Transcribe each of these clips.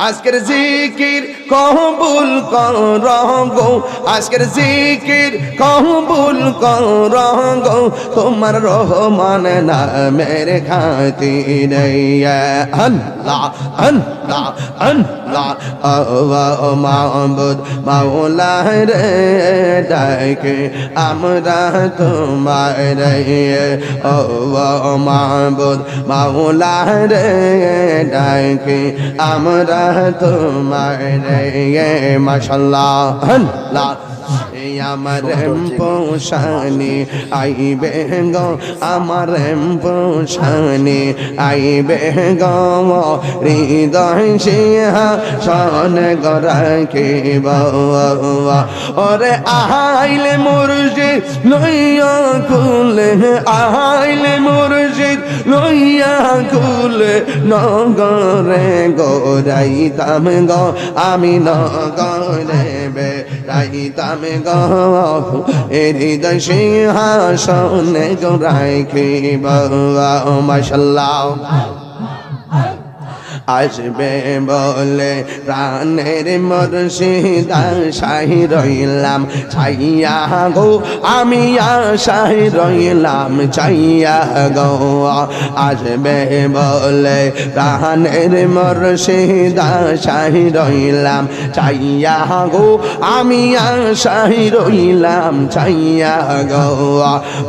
আজকের জিকির কবুল কর গো, আজকের জিকির কবুল কর গো, তোমার রহমান নামের খাতিরে। আল্লাহ আল্লাহ আল্লাহ ও মাবুদ মাওলা রে, ডাকে আমরা তোমারে। ও মাবুদ মাওলা রে, ডাকে আমরা তোমারে। মাশাআল্লাহ আল্লাহ আমার পোষানি আইবে গো, আমার পোষানি আইবে গো, হৃদয় সিংহাসন রাখিব। ওরে আইলে মুর্শিদ লইয়া কুলে, আইলে মুর্শিদ লইয়া কুলে, নগরে গোরাইতাম গো আমি, নগরে বেড়াইতাম গো, হৃদয় সিংহাসনে রাখিব। মাশাআল্লাহ আসবে বলে প্রাণের মুর্শিদ আশায় রইলাম চাইয়া গো, আমি আশায় রইলাম চাইয়া গো। আসবে বলে প্রাণের মুর্শিদ আশায় রইলাম চাইয়া গো, আমি আশায় রইলাম চাইয়া গো।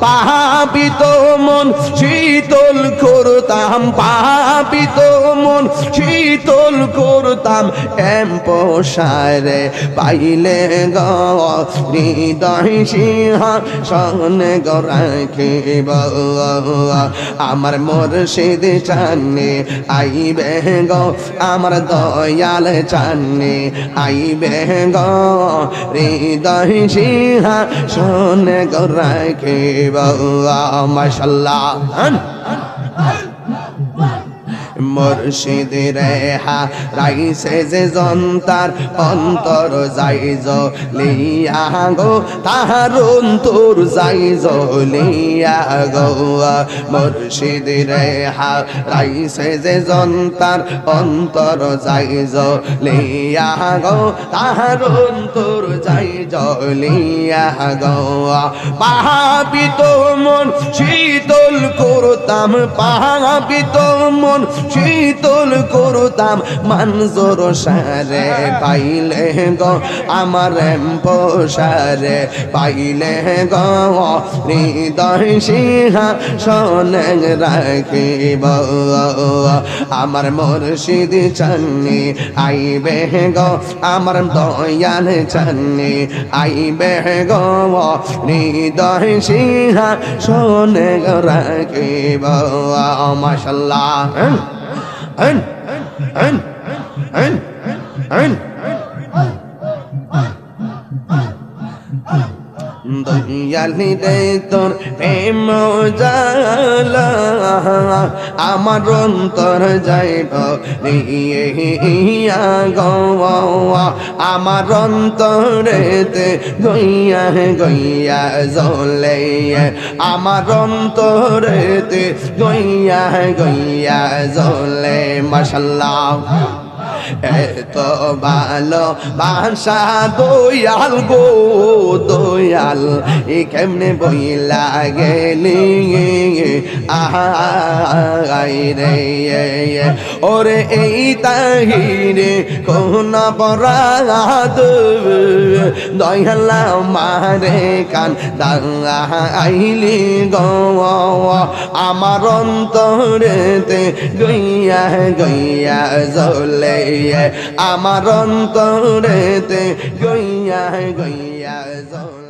পাপিত মন শীতল করতাম, পাপিত মন শীতল করতাম, পোষারে পাইলে গো, হৃদয় সিংহাসনে রাখিব। আমার মুর্শিদ চান্নে আইবে গো, আমার দয়াল চান্নে আইবে গো, হৃদয় সিংহাসনে রাখিব। মাশাআল্লাহ মুর্শিদ রেহা রাইছে যে জন্তার অন্তর যাই লিয়া গো, তাহার অন্তর যাই লিয়া গো। মুর্শিদ রেহা রাইছে যে জন্তার অন্তর যাই লিয়া গো, তাহার অন্তর যাই লিয়া গো। পাপিত মন শীতল করতাম, পাপিত মন শীতল করতাম, মানজোর সারে পাইলে গো, আমার পোষারে পাইলে গো, হৃদয় সিংহাসনে রাখিব। আমার মুর্শিদ চান্নি আইবে গো, আমার দয়াল চান্নি আইবে গো, হৃদয় সিংহাসনে রাখিব। মাশাআল্লাহ দয়ালি রে তোর প্রেম জালা, আমার অন্তর যাইব নিয়া গো, আমার অন্তরেতে গইয়া গইয়া জ্বলে, আমার অন্তরেতে গইয়া গইয়া জ্বলে। মাশাআল্লাহ এত ভালো বাসা দয়াল গো, দয়াল এ কেমনে বইলা গেলি আহাই রে। ওরে এই তাহিরে কোন বরাদ, দয়াল মারে কান দাইলি গো, আমার অন্তরেতে গইয়া গইয়া জ্বলে, আমার অন্তরেতে গইয়া গইয়া জ্বলে।